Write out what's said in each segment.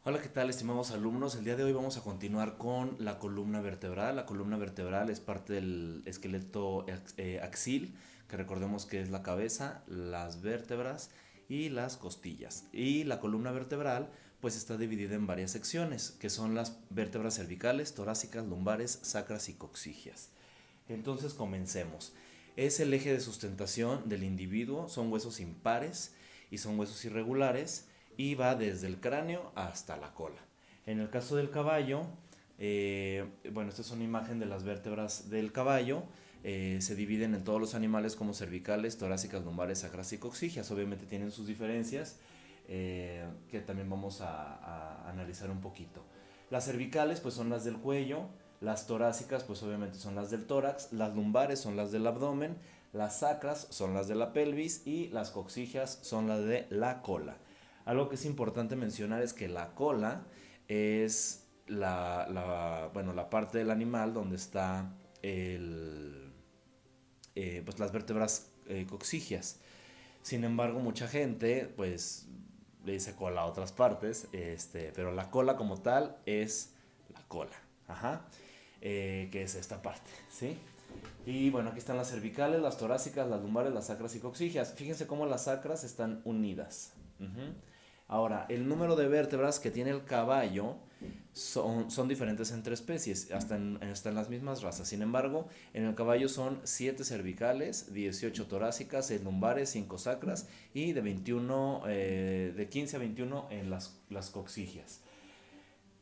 Hola, ¿qué tal, estimados alumnos? El día de hoy vamos a continuar con la columna vertebral. La columna vertebral es parte del esqueleto axil, que recordemos que es la cabeza, las vértebras y las costillas. Y la columna vertebral pues está dividida en varias secciones, que son las vértebras cervicales, torácicas, lumbares, sacras y coxigias. Entonces comencemos. Es el eje de sustentación del individuo, son huesos impares y son huesos irregulares y va desde el cráneo hasta la cola. En el caso del caballo, bueno, esta es una imagen de las vértebras del caballo. Se dividen en todos los animales como cervicales, torácicas, lumbares, sacras y coxigias. Obviamente tienen sus diferencias que también vamos a analizar un poquito. Las cervicales pues son las del cuello, las torácicas pues obviamente son las del tórax, las lumbares son las del abdomen, las sacras son las de la pelvis y las coxigias son las de la cola. Algo que es importante mencionar es que la cola es bueno, la parte del animal donde está pues las vértebras coxigias. Sin embargo, mucha gente pues le dice cola a otras partes, pero la cola como tal es la cola, ajá, que es esta parte, ¿sí? Y bueno, aquí están las cervicales, las torácicas, las lumbares, las sacras y coxigias. Fíjense cómo las sacras están unidas. Ujú. Ahora, el número de vértebras que tiene el caballo son diferentes entre especies, hasta en las mismas razas. Sin embargo, en el caballo son 7 cervicales, 18 torácicas, 6 lumbares, 5 sacras y de 15 a 21 en las coxigias.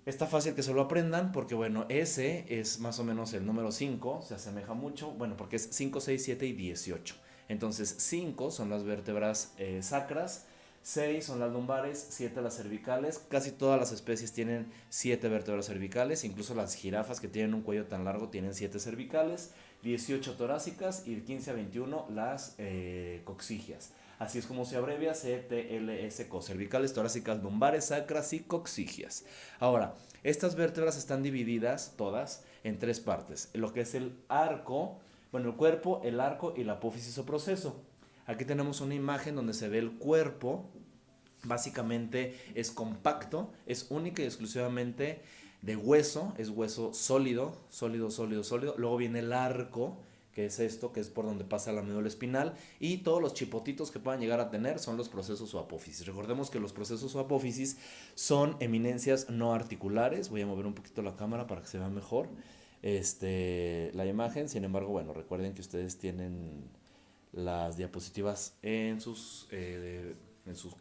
Está fácil que se lo aprendan porque, bueno, ese es más o menos el número 5, se asemeja mucho, bueno, porque es 5, 6, 7 y 18. Entonces, 5 son las vértebras sacras, 6 son las lumbares, 7 las cervicales. Casi todas las especies tienen 7 vértebras cervicales, incluso las jirafas que tienen un cuello tan largo tienen 7 cervicales, 18 torácicas y de 15 a 21 las coxigias. Así es como se abrevia CTLS-CO, cervicales, torácicas, lumbares, sacras y coxigias. Ahora, estas vértebras están divididas todas en tres partes, lo que es el arco, bueno, el cuerpo, el arco y la apófisis o proceso. Aquí tenemos una imagen donde se ve el cuerpo, básicamente es compacto, es única y exclusivamente de hueso, es hueso sólido, sólido, sólido, sólido. Luego viene el arco, que es esto, que es por donde pasa la médula espinal, y todos los chipotitos que puedan llegar a tener son los procesos o apófisis. Recordemos que los procesos o apófisis son eminencias no articulares. Voy a mover un poquito la cámara para que se vea mejor la imagen. Sin embargo, bueno, recuerden que ustedes tienen las diapositivas en sus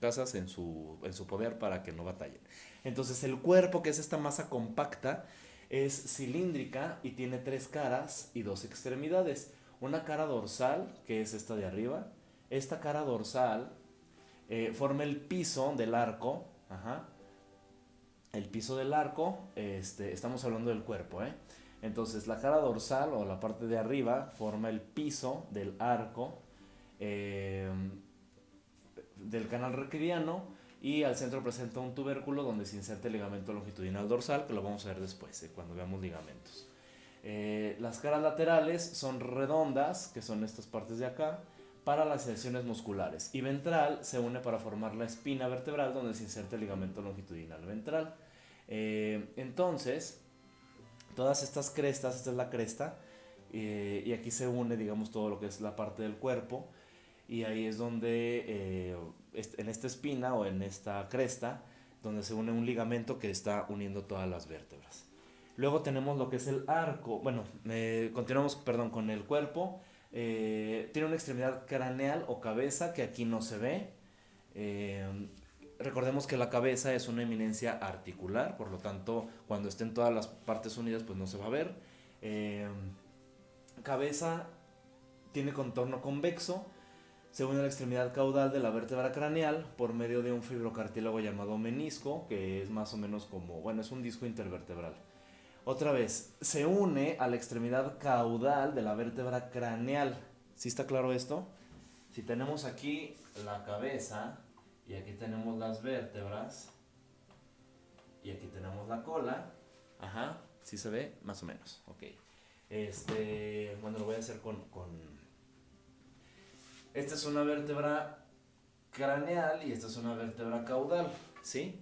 casas, en su poder para que no batallen. Entonces el cuerpo, que es esta masa compacta, es cilíndrica y tiene tres caras y dos extremidades. Una cara dorsal, que es esta de arriba. Esta cara dorsal forma el piso del arco. Ajá. El piso del arco, estamos hablando del cuerpo, ¿eh? Entonces la cara dorsal o la parte de arriba forma el piso del arco eh, del canal raquidiano y al centro presenta un tubérculo donde se inserta el ligamento longitudinal dorsal, que lo vamos a ver después, cuando veamos ligamentos. Las caras laterales son redondas, que son estas partes de acá, para las secciones musculares. Y ventral se une para formar la espina vertebral donde se inserta el ligamento longitudinal ventral. Entonces, todas estas crestas, esta es la cresta, y aquí se une, digamos, todo lo que es la parte del cuerpo. Y ahí es donde, en esta espina o en esta cresta, donde se une un ligamento que está uniendo todas las vértebras. Luego tenemos lo que es el arco. Bueno, continuamos, perdón, con el cuerpo. Tiene una extremidad craneal o cabeza que aquí no se ve. Eh, Recordemos que la cabeza es una eminencia articular, por lo tanto, cuando estén todas las partes unidas, pues no se va a ver. Eh, Cabeza tiene contorno convexo, se une a la extremidad caudal de la vértebra craneal por medio de un fibrocartílago llamado menisco, que es más o menos como, bueno, es un disco intervertebral. Otra vez, se une a la extremidad caudal de la vértebra craneal. ¿Sí está claro esto? Si tenemos aquí la cabeza y aquí tenemos las vértebras y aquí tenemos la cola, ajá, ¿sí se ve? Más o menos, ok. Bueno, lo voy a hacer con. Esta es una vértebra craneal y esta es una vértebra caudal, ¿sí?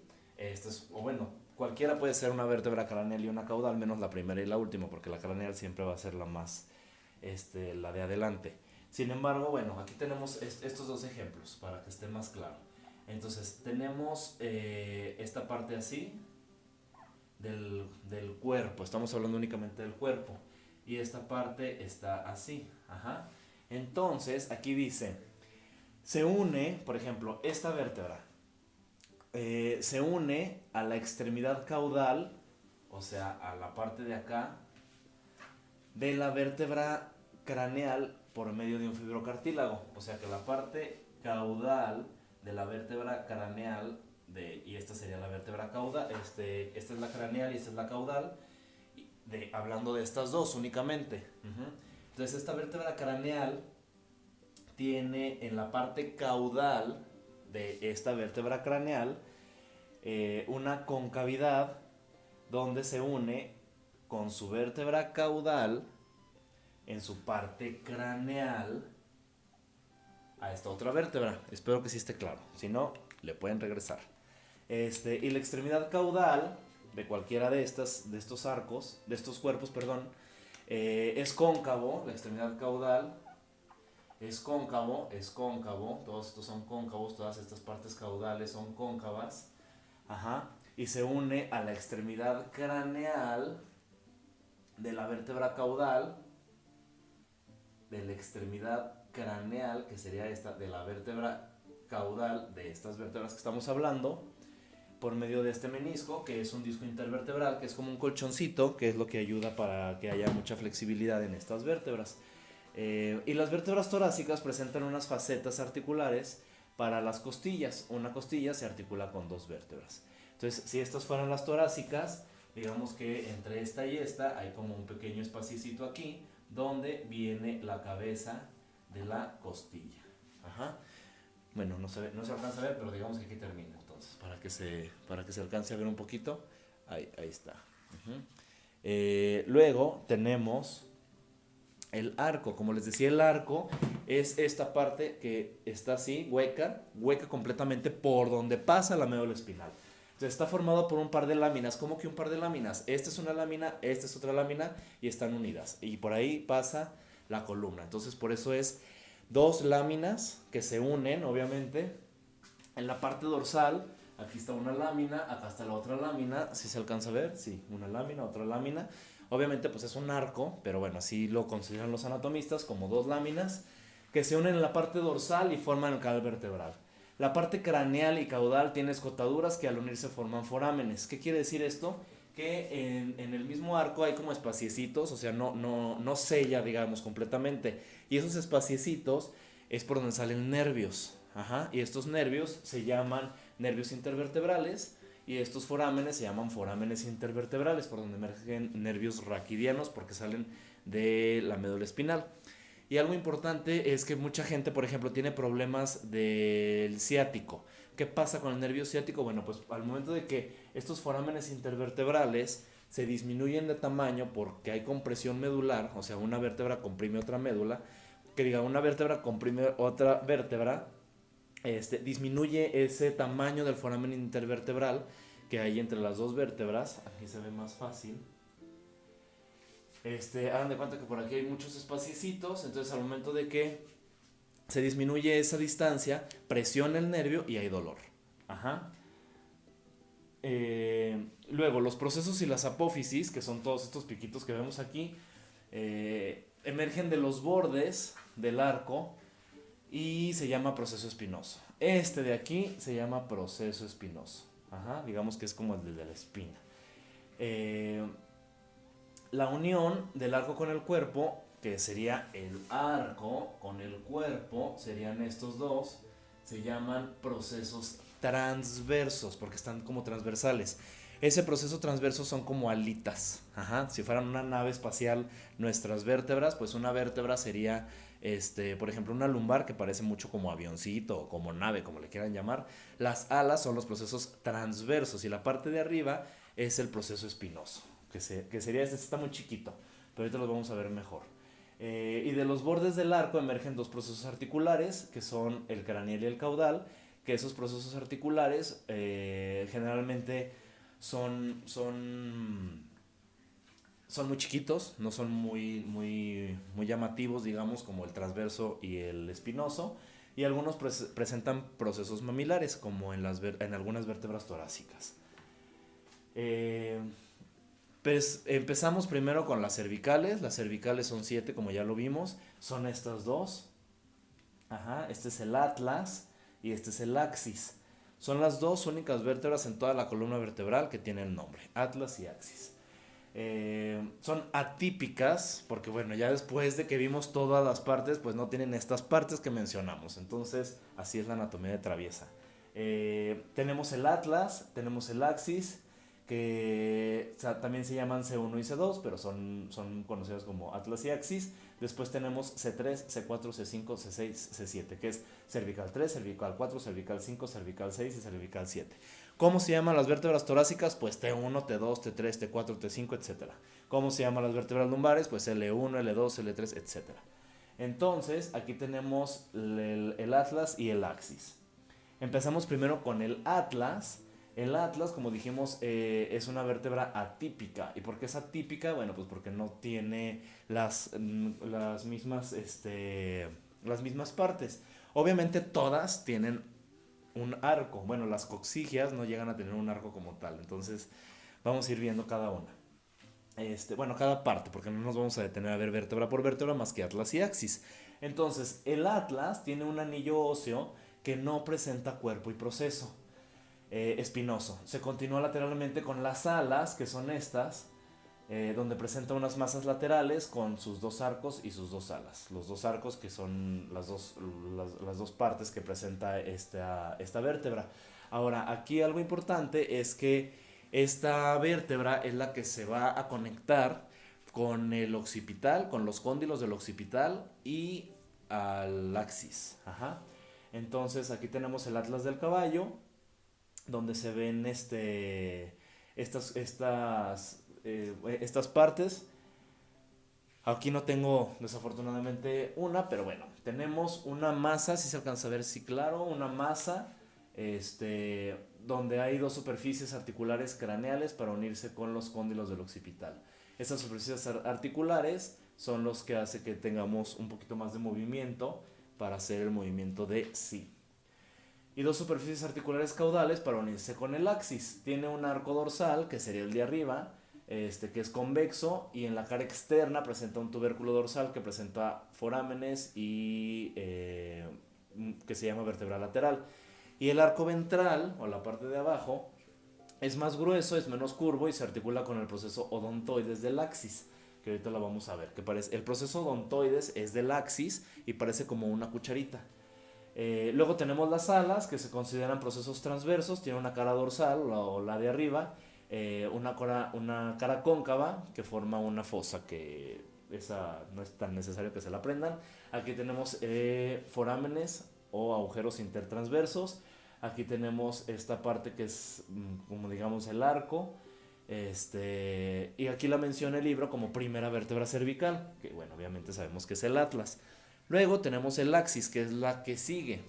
O bueno, cualquiera puede ser una vértebra craneal y una caudal, menos la primera y la última, porque la craneal siempre va a ser la más, la de adelante. Sin embargo, bueno, aquí tenemos estos dos ejemplos para que esté más claro. Entonces, tenemos esta parte así del cuerpo, estamos hablando únicamente del cuerpo, y esta parte está así, ajá. Entonces, aquí dice, se une, por ejemplo, esta vértebra, se une a la extremidad caudal, o sea, a la parte de acá, de la vértebra craneal por medio de un fibrocartílago. O sea que la parte caudal de la vértebra craneal, y esta sería la vértebra caudal, esta es la craneal y esta es la caudal, hablando de estas dos únicamente. Entonces esta vértebra craneal tiene en la parte caudal de esta vértebra craneal una concavidad donde se une con su vértebra caudal en su parte craneal a esta otra vértebra. Espero que sí esté claro. Si no, le pueden regresar. Y la extremidad caudal de cualquiera de estos arcos, de estos cuerpos, perdón, es cóncavo. La extremidad caudal es cóncavo, todos estos son cóncavos, todas estas partes caudales son cóncavas, ajá, y se une a la extremidad craneal de la vértebra caudal, de la extremidad craneal, que sería esta, de la vértebra caudal de estas vértebras que estamos hablando, por medio de este menisco, que es un disco intervertebral, que es como un colchoncito, que es lo que ayuda para que haya mucha flexibilidad en estas vértebras. Y las vértebras torácicas presentan unas facetas articulares para las costillas. Una costilla se articula con dos vértebras. Entonces, si estas fueran las torácicas, digamos que entre esta y esta hay como un pequeño espaciecito aquí, donde viene la cabeza de la costilla. Ajá. Bueno, no se alcanza a ver, pero digamos que aquí termina. Entonces, para que se alcance a ver un poquito, ahí está. Luego tenemos el arco. Como les decía, el arco es esta parte que está así, hueca completamente por donde pasa la médula espinal. Entonces está formado por un par de láminas. ¿Cómo que un par de láminas? Esta es una lámina, esta es otra lámina y están unidas. Y por ahí pasa la columna. Entonces por eso es dos láminas que se unen, obviamente, en la parte dorsal. Aquí está una lámina, acá está la otra lámina. ¿Sí se alcanza a ver? Sí, una lámina, otra lámina. Obviamente pues es un arco, pero bueno, así lo consideran los anatomistas, como dos láminas que se unen en la parte dorsal y forman el canal vertebral. La parte craneal y caudal tiene escotaduras que al unirse forman forámenes. ¿Qué quiere decir esto? Que en el mismo arco hay como espaciecitos, o sea, no sella, digamos, completamente. Y esos espaciecitos es por donde salen nervios. Ajá, y estos nervios se llaman nervios intervertebrales y estos forámenes se llaman forámenes intervertebrales, por donde emergen nervios raquidianos porque salen de la médula espinal. Y algo importante es que mucha gente, por ejemplo, tiene problemas del ciático. ¿Qué pasa con el nervio ciático? Bueno, pues al momento de que estos forámenes intervertebrales se disminuyen de tamaño porque hay compresión medular, o sea, una vértebra comprime otra médula, que diga, una vértebra comprime otra vértebra, disminuye ese tamaño del foramen intervertebral que hay entre las dos vértebras. Aquí se ve más fácil. Hagan de cuenta que por aquí hay muchos espaciecitos, entonces al momento de que se disminuye esa distancia, presiona el nervio y hay dolor. Ajá. Luego, los procesos y las apófisis, que son todos estos piquitos que vemos aquí, emergen de los bordes del arco y se llama proceso espinoso. Este de aquí se llama proceso espinoso. Ajá, digamos que es como el de la espina. La unión del arco con el cuerpo, que sería el arco con el cuerpo, serían estos dos, se llaman procesos transversos, porque están como transversales. Ese proceso transverso son como alitas. Ajá. Si fueran una nave espacial, nuestras vértebras, pues una vértebra sería, por ejemplo, una lumbar que parece mucho como avioncito o como nave, como le quieran llamar. Las alas son los procesos transversos y la parte de arriba es el proceso espinoso, que sería está muy chiquito, pero ahorita lo vamos a ver mejor. Y de los bordes del arco emergen dos procesos articulares, que son el craneal y el caudal, que esos procesos articulares generalmente son muy chiquitos, no son muy llamativos, digamos, como el transverso y el espinoso, y algunos presentan procesos mamilares, como en algunas vértebras torácicas. Eh, pues empezamos primero con las cervicales. Las cervicales son 7, como ya lo vimos. Son estas dos. Ajá, este es el atlas y este es el axis. Son las dos únicas vértebras en toda la columna vertebral que tienen nombre, atlas y axis. Son atípicas porque bueno, ya después de que vimos todas las partes, pues no tienen estas partes que mencionamos. Entonces, así es la anatomía de traviesa. Tenemos el atlas, tenemos el axis, que también se llaman C1 y C2, pero son conocidos como atlas y axis. Después tenemos C3, C4, C5, C6, C7, que es cervical 3, cervical 4, cervical 5, cervical 6 y cervical 7. ¿Cómo se llaman las vértebras torácicas? Pues T1, T2, T3, T4, T5, etc. ¿Cómo se llaman las vértebras lumbares? Pues L1, L2, L3, etc. Entonces, aquí tenemos el atlas y el axis. Empezamos primero con el atlas. El atlas, como dijimos, es una vértebra atípica. ¿Y por qué es atípica? Bueno, pues porque no tiene las mismas partes. Obviamente todas tienen un arco. Bueno, las coxigias no llegan a tener un arco como tal. Entonces, vamos a ir viendo cada una. Bueno, cada parte, porque no nos vamos a detener a ver vértebra por vértebra más que atlas y axis. Entonces, el atlas tiene un anillo óseo que no presenta cuerpo y proceso espinoso. Se continúa lateralmente con las alas, que son estas, donde presenta unas masas laterales con sus dos arcos y sus dos alas. Los dos arcos que son las dos partes que presenta esta vértebra. Ahora, aquí algo importante es que esta vértebra es la que se va a conectar con el occipital, con los cóndilos del occipital y al axis. Ajá. Entonces aquí tenemos el atlas del caballo, donde se ven estas partes. Aquí no tengo desafortunadamente una, pero bueno, tenemos una masa, si se alcanza a ver, sí, claro, una masa, donde hay dos superficies articulares craneales para unirse con los cóndilos del occipital. Estas superficies articulares son los que hacen que tengamos un poquito más de movimiento para hacer el movimiento de sí. Y dos superficies articulares caudales para unirse con el axis. Tiene un arco dorsal, que sería el de arriba, que es convexo, y en la cara externa presenta un tubérculo dorsal que presenta forámenes y que se llama vértebra lateral. Y el arco ventral, o la parte de abajo, es más grueso, es menos curvo y se articula con el proceso odontoides del axis, que ahorita lo vamos a ver. El proceso odontoides es del axis y parece como una cucharita. Luego tenemos las alas, que se consideran procesos transversos, tiene una cara dorsal o la de arriba, una cara cóncava que forma una fosa, que esa no es tan necesario que se la aprendan. Aquí tenemos forámenes o agujeros intertransversos. Aquí tenemos esta parte que es como digamos el arco. Y aquí la menciona el libro como primera vértebra cervical, que bueno, obviamente sabemos que es el atlas. Luego tenemos el axis, que es la que sigue.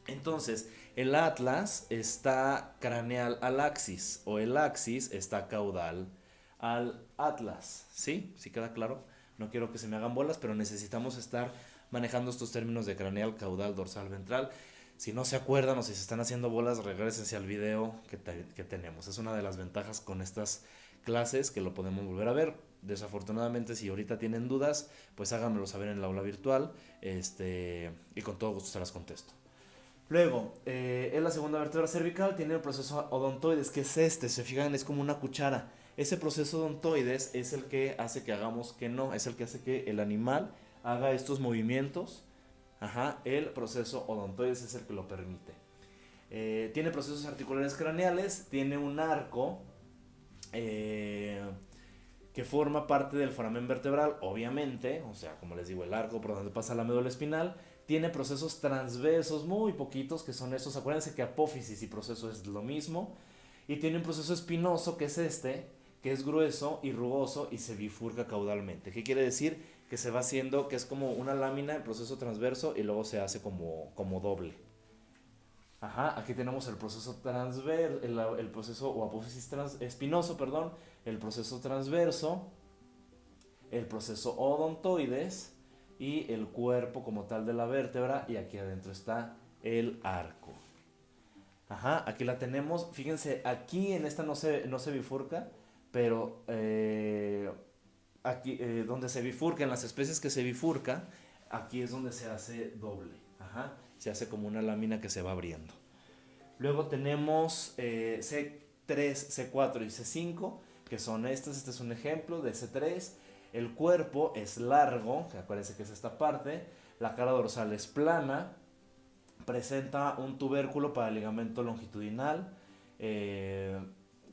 Entonces, el atlas está craneal al axis, o el axis está caudal al atlas. ¿Sí? ¿Sí queda claro? No quiero que se me hagan bolas, pero necesitamos estar manejando estos términos de craneal, caudal, dorsal, ventral. Si no se acuerdan o si se están haciendo bolas, regrésense al video que tenemos. Es una de las ventajas con estas clases, que lo podemos volver a ver. Desafortunadamente, si ahorita tienen dudas, pues háganmelo saber en el aula virtual, y con todo gusto se las contesto. Luego, es la segunda vértebra cervical, tiene el proceso odontoides, que es se fijan, es como una cuchara. Ese proceso odontoides es el que hace que hagamos que no, es el que hace que el animal haga estos movimientos. Ajá, el proceso odontoides es el que lo permite. Tiene procesos articulares craneales, tiene un arco que forma parte del foramen vertebral, obviamente, o sea, como les digo, el arco por donde pasa la médula espinal. Tiene procesos transversos muy poquitos, que son estos. Acuérdense que apófisis y proceso es lo mismo. Y tiene un proceso espinoso, que es que es grueso y rugoso y se bifurca caudalmente. ¿Qué quiere decir? Que se va haciendo, que es como una lámina, el proceso transverso, y luego se hace como doble. Ajá, aquí tenemos el proceso el proceso o apófisis espinoso, perdón, el proceso transverso, el proceso odontoides y el cuerpo como tal de la vértebra, y aquí adentro está el arco. Ajá, aquí la tenemos. Fíjense, aquí en esta no se bifurca, pero aquí donde se bifurca, en las especies que se bifurca, aquí es donde se hace doble. Ajá, se hace como una lámina que se va abriendo. Luego tenemos C3, C4 y C5, que son estas. Este es un ejemplo de C3. El cuerpo es largo, que acuérdense que es esta parte. La cara dorsal es plana. Presenta un tubérculo para el ligamento longitudinal, eh,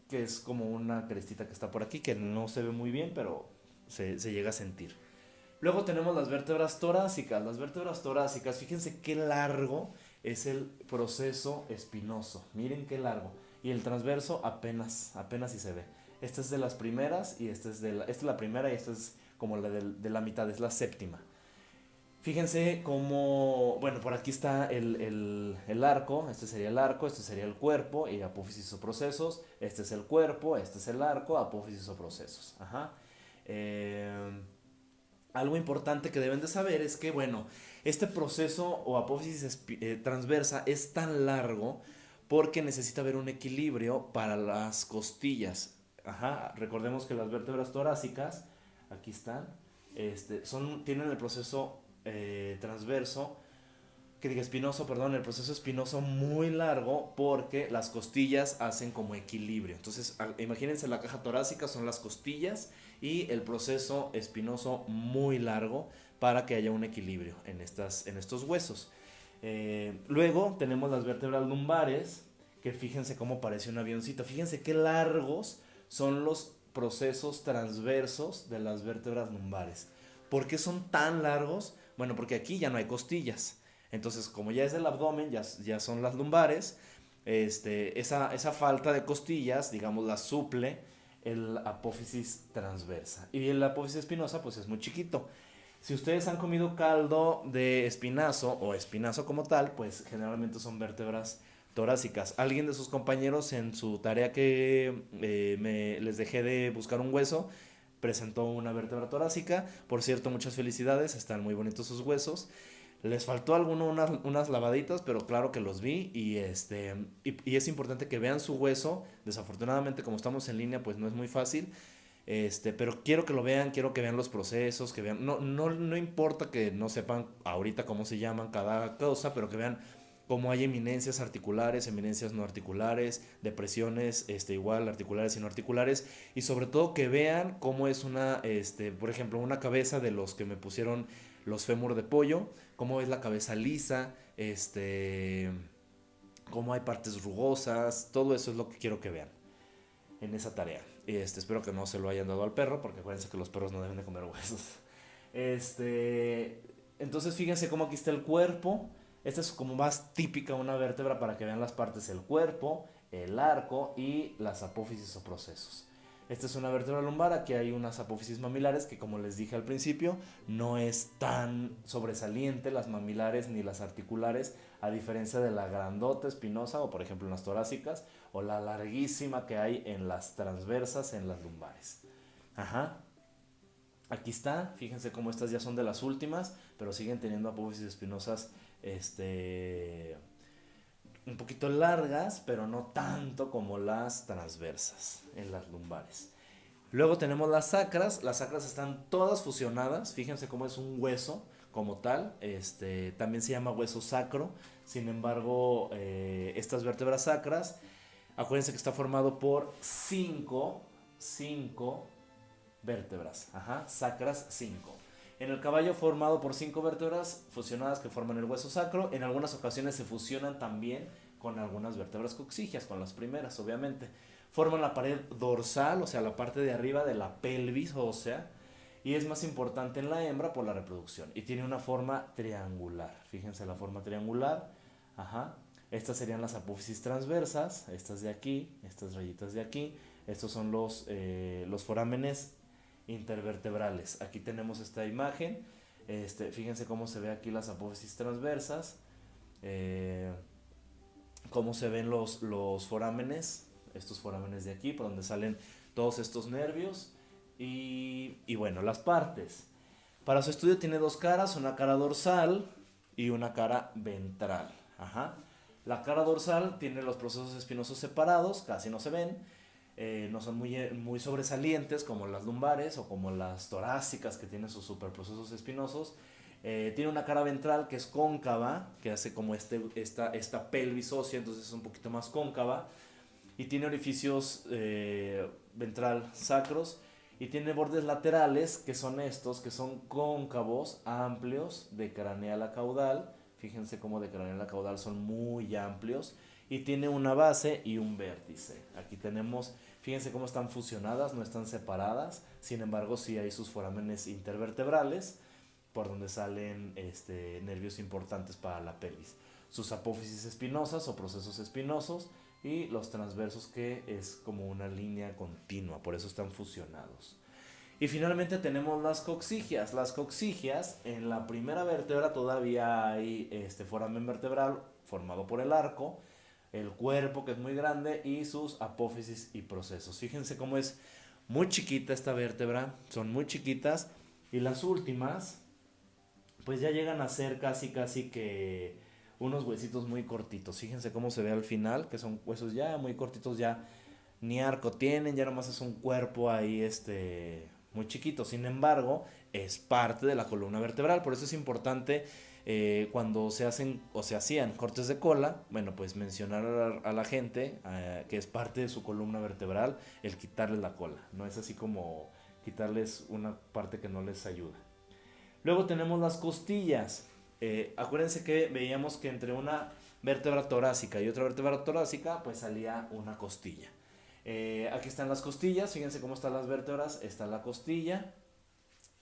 que es como una crestita que está por aquí, que no se ve muy bien, pero se llega a sentir. Luego tenemos las vértebras torácicas. Las vértebras torácicas, fíjense qué largo es el proceso espinoso. Miren qué largo. Y el transverso apenas si se ve. Esta es de las primeras y esta es la primera y esta es como la de la mitad, es la séptima. Fíjense cómo, bueno, por aquí está el arco, este sería el arco, este sería el cuerpo y apófisis o procesos, este es el cuerpo, este es el arco, apófisis o procesos. Ajá. Eh, Algo importante que deben de saber es que, bueno, este proceso o apófisis transversa es tan largo porque necesita haber un equilibrio para las costillas. Ajá, recordemos que las vértebras torácicas, aquí están, tienen el proceso transverso, que diga espinoso, perdón, el proceso espinoso muy largo porque las costillas hacen como equilibrio. Entonces, imagínense la caja torácica son las costillas y el proceso espinoso muy largo para que haya un equilibrio en estos huesos. Luego tenemos las vértebras lumbares, que fíjense cómo parece un avioncito. Fíjense qué largos son los procesos transversos de las vértebras lumbares. ¿Por qué son tan largos? Bueno, porque aquí ya no hay costillas. Entonces, como ya es el abdomen, ya son las lumbares, esa falta de costillas, digamos, la suple el apófisis transversa. Y el apófisis espinosa, pues es muy chiquito. Si ustedes han comido caldo de espinazo o espinazo como tal, pues generalmente son vértebras torácicas. Alguien de sus compañeros en su tarea que les dejé de buscar un hueso, presentó una vértebra torácica. Por cierto, muchas felicidades, están muy bonitos sus huesos. Les faltó unas lavaditas, pero claro que los vi y es importante que vean su hueso. Desafortunadamente, como estamos en línea, pues no es muy fácil. Pero quiero que lo vean, quiero que vean los procesos, que vean, no importa que no sepan ahorita cómo se llaman cada cosa, pero que vean cómo hay eminencias articulares, eminencias no articulares, depresiones, igual articulares y no articulares, y sobre todo que vean cómo es por ejemplo, una cabeza de los que me pusieron los fémur de pollo, cómo es la cabeza lisa, cómo hay partes rugosas, todo eso es lo que quiero que vean en esa tarea. Espero que no se lo hayan dado al perro, porque acuérdense que los perros no deben de comer huesos. Entonces fíjense cómo aquí está el cuerpo. Esta es como más típica una vértebra para que vean las partes del cuerpo, el arco y las apófisis o procesos. Esta es una vértebra lumbar, aquí hay unas apófisis mamilares que, como les dije al principio, no es tan sobresaliente las mamilares ni las articulares, a diferencia de la grandota espinosa o por ejemplo en las torácicas, o la larguísima que hay en las transversas en las lumbares. Ajá. Aquí está, fíjense cómo estas ya son de las últimas, pero siguen teniendo apófisis espinosas un poquito largas, pero no tanto como las transversas en las lumbares. Luego tenemos las sacras están todas fusionadas, fíjense cómo es un hueso como tal, también se llama hueso sacro. Sin embargo, estas vértebras sacras, acuérdense que está formado por cinco vértebras, ajá, sacras 5. En el caballo formado por 5 vértebras fusionadas que forman el hueso sacro. En algunas ocasiones se fusionan también con algunas vértebras coxígeas, con las primeras obviamente. Forman la pared dorsal, o sea, la parte de arriba de la pelvis ósea, y es más importante en la hembra por la reproducción. Y tiene una forma triangular. Fíjense la forma triangular. Ajá. Estas serían las apófisis transversas, estas de aquí, estas rayitas de aquí. Estos son los forámenes intervertebrales. Aquí tenemos esta imagen. Fíjense cómo se ve aquí las apófisis transversas. cómo se ven los forámenes, estos forámenes de aquí, por donde salen todos estos nervios. Y bueno, las partes. Para su estudio tiene dos caras, una cara dorsal y una cara ventral. Ajá. La cara dorsal tiene los procesos espinosos separados, casi no se ven, no son muy sobresalientes como las lumbares o como las torácicas que tienen sus superprocesos espinosos. Tiene una cara ventral que es cóncava, que hace como esta pelvis ósea, entonces es un poquito más cóncava. Y tiene orificios ventral sacros. Y tiene bordes laterales, que son estos, que son cóncavos, amplios, de craneal a caudal. Fíjense cómo de craneal a caudal son muy amplios. Y tiene una base y un vértice. Aquí tenemos, fíjense cómo están fusionadas, no están separadas. Sin embargo, sí hay sus forámenes intervertebrales, por donde salen nervios importantes para la pelvis. Sus apófisis espinosas o procesos espinosos y los transversos, que es como una línea continua, por eso están fusionados. Y finalmente tenemos las coxigias. Las coxigias, en la primera vértebra todavía hay foramen vertebral formado por el arco, el cuerpo, que es muy grande, y sus apófisis y procesos. Fíjense cómo es muy chiquita esta vértebra, son muy chiquitas, y las últimas pues ya llegan a ser casi que unos huesitos muy cortitos. Fíjense cómo se ve al final, que son huesos ya muy cortitos, ya ni arco tienen, ya nomás es un cuerpo ahí muy chiquito. Sin embargo, es parte de la columna vertebral, por eso es importante cuando se hacen o se hacían cortes de cola, bueno, pues mencionar a la gente que es parte de su columna vertebral el quitarles la cola. No es así como quitarles una parte que no les ayuda. Luego tenemos las costillas. Acuérdense que veíamos que entre una vértebra torácica y otra vértebra torácica pues salía una costilla. Aquí están las costillas, fíjense cómo están las vértebras. Está la costilla,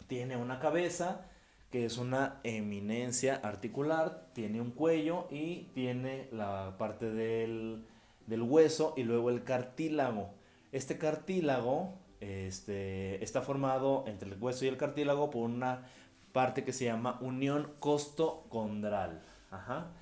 tiene una cabeza que es una eminencia articular, tiene un cuello y tiene la parte del hueso y luego el cartílago. Este cartílago está formado entre el hueso y el cartílago por una parte que se llama unión costocondral. Ajá.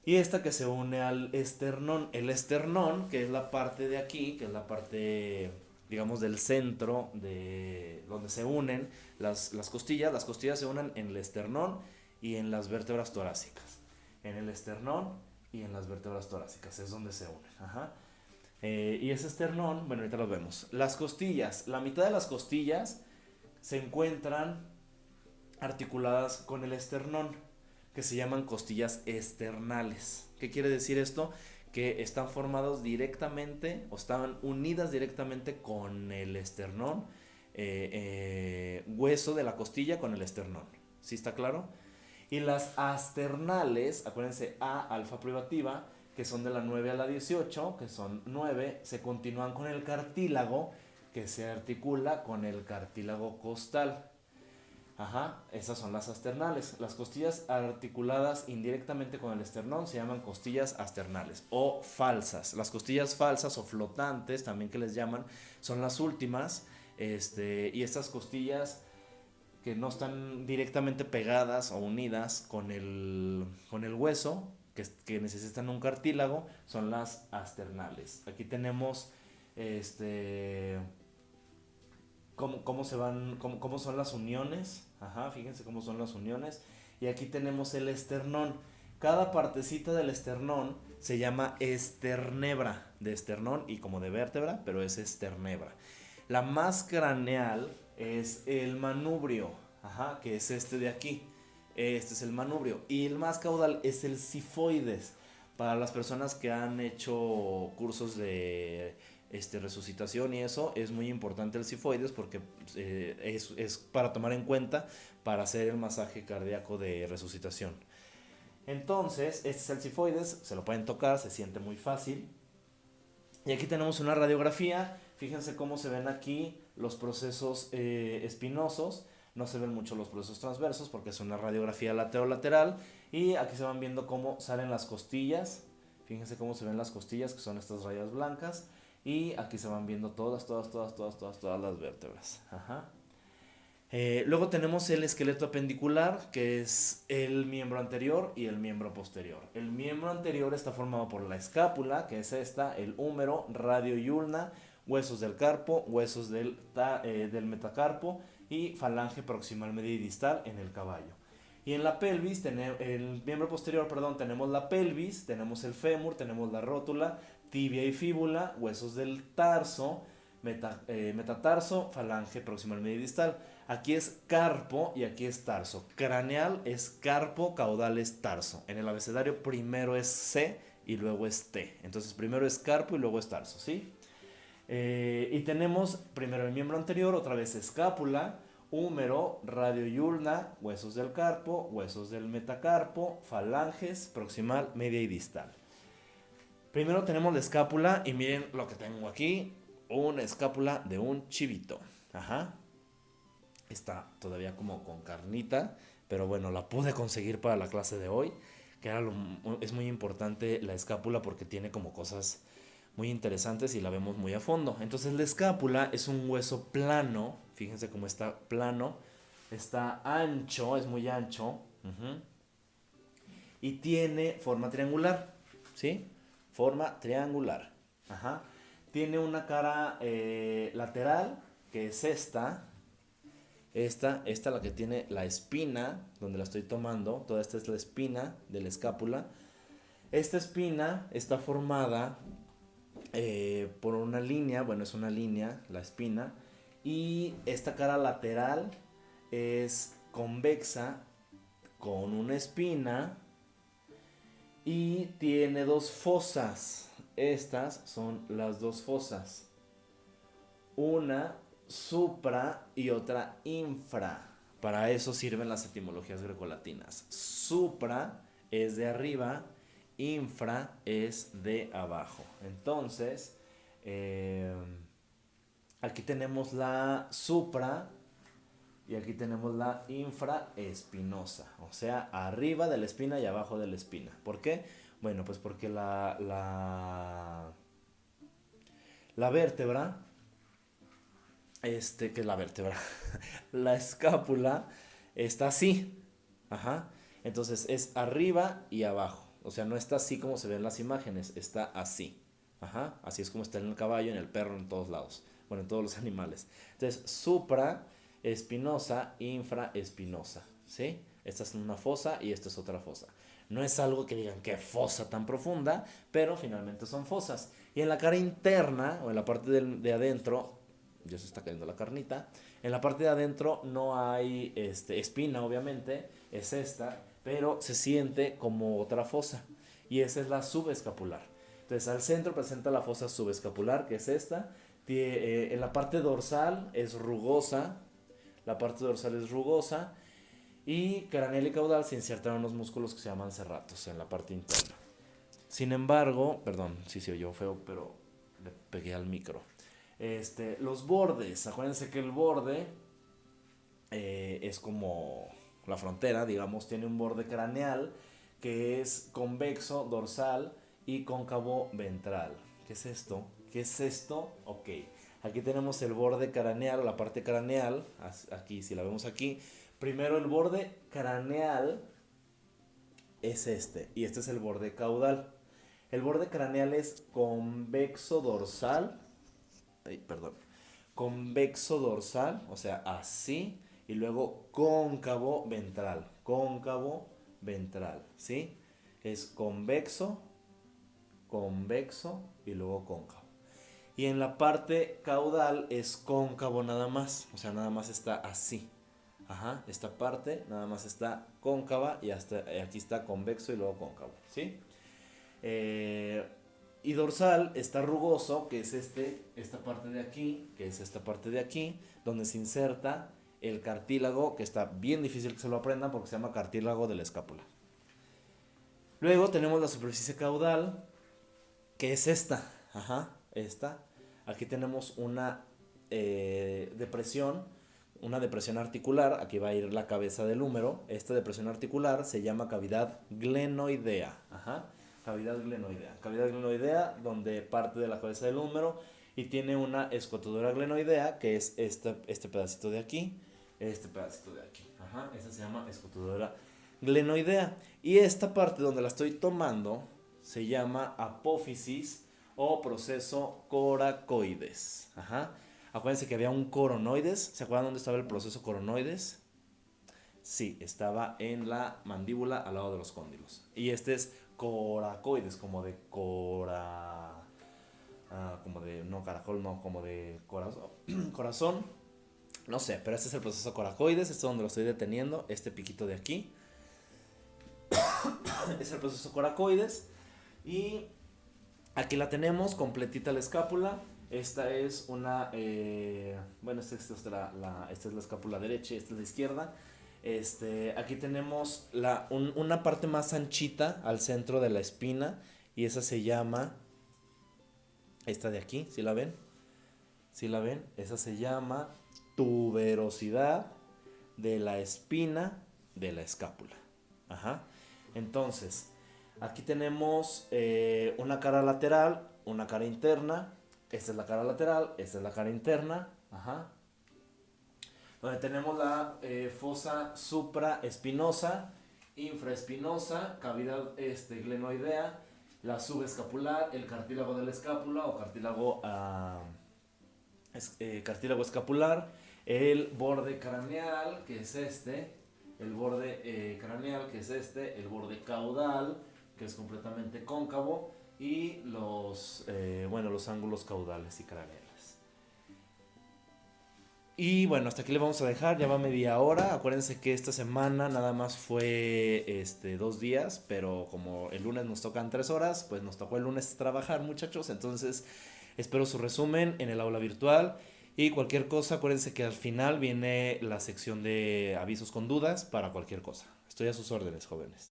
Y esta que se une al esternón. El esternón, que es la parte de aquí, que es la parte, digamos, del centro, de donde se unen las costillas. Las costillas se unen en el esternón y en las vértebras torácicas. En el esternón y en las vértebras torácicas es donde se unen. Ajá. Y ese esternón, bueno, ahorita lo vemos. Las costillas, la mitad de las costillas se encuentran articuladas con el esternón, que se llaman costillas esternales. ¿Qué quiere decir esto? Que están formados directamente o están unidas directamente con el esternón, hueso de la costilla con el esternón. ¿Sí está claro? Y las asternales, acuérdense, A alfa privativa, que son de la 9 a la 18, que son 9, se continúan con el cartílago, que se articula con el cartílago costal. Ajá, esas son las asternales. Las costillas articuladas indirectamente con el esternón se llaman costillas asternales o falsas. Las costillas falsas o flotantes, también que les llaman, son las últimas. Y estas costillas que no están directamente pegadas o unidas con el hueso, que necesitan un cartílago, son las asternales. Aquí tenemos cómo son las uniones. Ajá, fíjense cómo son las uniones. Y aquí tenemos el esternón. Cada partecita del esternón se llama esternebra, de esternón y como de vértebra, pero es esternebra. La más craneal es el manubrio, ajá, que es este de aquí. Este es el manubrio. Y el más caudal es el cifoides. Para las personas que han hecho cursos de resucitación y eso, es muy importante el cifoides porque es para tomar en cuenta para hacer el masaje cardíaco de resucitación. Entonces, este es el cifoides, se lo pueden tocar, se siente muy fácil. Y aquí tenemos una radiografía. Fíjense cómo se ven aquí los procesos espinosos. No se ven mucho los procesos transversos porque es una radiografía lateral. Y aquí se van viendo cómo salen las costillas. Fíjense cómo se ven las costillas, que son estas rayas blancas. Y aquí se van viendo todas las vértebras. Ajá. Luego tenemos el esqueleto apendicular, que es el miembro anterior y el miembro posterior. El miembro anterior está formado por la escápula, que es esta, el húmero, radio y ulna, huesos del carpo, huesos del metacarpo y falange proximal media y distal en el caballo. Y en la pelvis, el miembro posterior, perdón, tenemos la pelvis, tenemos el fémur, tenemos la rótula, tibia y fíbula, huesos del tarso, metatarso, falange proximal media y distal. Aquí es carpo y aquí es tarso. Craneal es carpo, caudal es tarso. En el abecedario primero es C y luego es T. Entonces primero es carpo y luego es tarso, ¿sí? Y tenemos primero el miembro anterior, otra vez escápula, húmero, radio y ulna, huesos del carpo, huesos del metacarpo, falanges, proximal, media y distal. Primero tenemos la escápula y miren lo que tengo aquí, una escápula de un chivito. Ajá. Está todavía como con carnita, pero bueno, la pude conseguir para la clase de hoy, que es muy importante la escápula porque tiene como cosas muy interesantes y la vemos muy a fondo. Entonces la escápula es un hueso plano, fíjense cómo está plano, está ancho, es muy ancho, y tiene forma triangular, ¿sí? Forma triangular, ajá. Tiene una cara lateral, que es esta la que tiene la espina, donde la estoy tomando, toda esta es la espina de la escápula. Esta espina está formada por una línea, bueno, es una línea, la espina, y esta cara lateral es convexa con una espina y tiene dos fosas. Estas son las dos fosas. Una supra y otra infra. Para eso sirven las etimologías grecolatinas. Supra es de arriba, infra es de abajo. Entonces, aquí tenemos la supra y aquí tenemos la infraespinosa. O sea, arriba de la espina y abajo de la espina. ¿Por qué? Bueno, pues porque la vértebra, que es la vértebra, la escápula está así, ajá, entonces es arriba y abajo, o sea, no está así como se ven las imágenes, está así, ajá, así es como está en el caballo, en el perro, en todos lados, bueno, en todos los animales. Entonces, supra espinosa, infra espinosa, ¿sí? Esta es una fosa y esta es otra fosa. No es algo que digan qué fosa tan profunda, pero finalmente son fosas. Y en la cara interna, o en la parte de adentro, ya se está cayendo la carnita. En la parte de adentro no hay espina, obviamente, es esta, pero se siente como otra fosa. Y esa es la subescapular. Entonces al centro presenta la fosa subescapular, que es esta. En la parte dorsal es rugosa. La parte dorsal es rugosa. Y craneal y caudal se insertan unos músculos que se llaman serratos en la parte interna. Sin embargo, perdón, sí se oyó feo, pero le pegué al micro. Los bordes, acuérdense que el borde es como la frontera, digamos, tiene un borde craneal que es convexo dorsal y cóncavo ventral. ¿Qué es esto? ¿Qué es esto? Ok, aquí tenemos el borde craneal, la parte craneal, aquí, si la vemos aquí, primero el borde craneal es y este es el borde caudal. El borde craneal es convexo dorsal, perdón, convexo dorsal, o sea, así, y luego cóncavo ventral, ¿sí? Es convexo, convexo y luego cóncavo. Y en la parte caudal es cóncavo nada más, o sea, nada más está así. Ajá, esta parte nada más está cóncava y hasta aquí está convexo y luego cóncavo, ¿sí? Y dorsal está rugoso, que es esta parte de aquí, que es esta parte de aquí, donde se inserta el cartílago, que está bien difícil que se lo aprendan porque se llama cartílago de la escápula. Luego tenemos la superficie caudal, que es esta, ajá, esta. Aquí tenemos una depresión articular, aquí va a ir la cabeza del húmero. Esta depresión articular se llama cavidad glenoidea, ajá. Cavidad glenoidea, donde parte de la cabeza del húmero y tiene una escotadura glenoidea, que es este pedacito de aquí, este pedacito de aquí. Ajá, esa se llama escotadura glenoidea. Y esta parte donde la estoy tomando se llama apófisis o proceso coracoides. Ajá. Acuérdense que había un coronoides. ¿Se acuerdan dónde estaba el proceso coronoides? Sí, estaba en la mandíbula al lado de los cóndilos. Y este es coracoides, como de cora. Como de. No, caracol, no, como de corazón. Corazón. No sé, pero este es el proceso coracoides. Este es donde lo estoy deteniendo. Este piquito de aquí. Es el proceso coracoides. Y aquí la tenemos, completita la escápula. Esta es una. Bueno, esta es la escápula derecha, esta es la izquierda. Aquí tenemos una parte más anchita al centro de la espina. Y esa se llama. Esta de aquí, ¿sí la ven? ¿Sí la ven? Esa se llama tuberosidad de la espina de la escápula. Ajá. Entonces, aquí tenemos una cara lateral, una cara interna. Esta es la cara lateral, esta es la cara interna. Ajá. Donde tenemos la fosa supraespinosa, infraespinosa, cavidad glenoidea, la subescapular, el cartílago de la escápula o cartílago escapular, el borde craneal, que es el borde craneal, que es el borde caudal, que es completamente cóncavo, y los ángulos caudales y craneales. Y bueno, hasta aquí le vamos a dejar, ya va media hora. Acuérdense que esta semana nada más fue 2 días, pero como el lunes nos tocan 3 horas, pues nos tocó el lunes trabajar, muchachos. Entonces, espero su resumen en el aula virtual. Y cualquier cosa, acuérdense que al final viene la sección de avisos con dudas para cualquier cosa. Estoy a sus órdenes, jóvenes.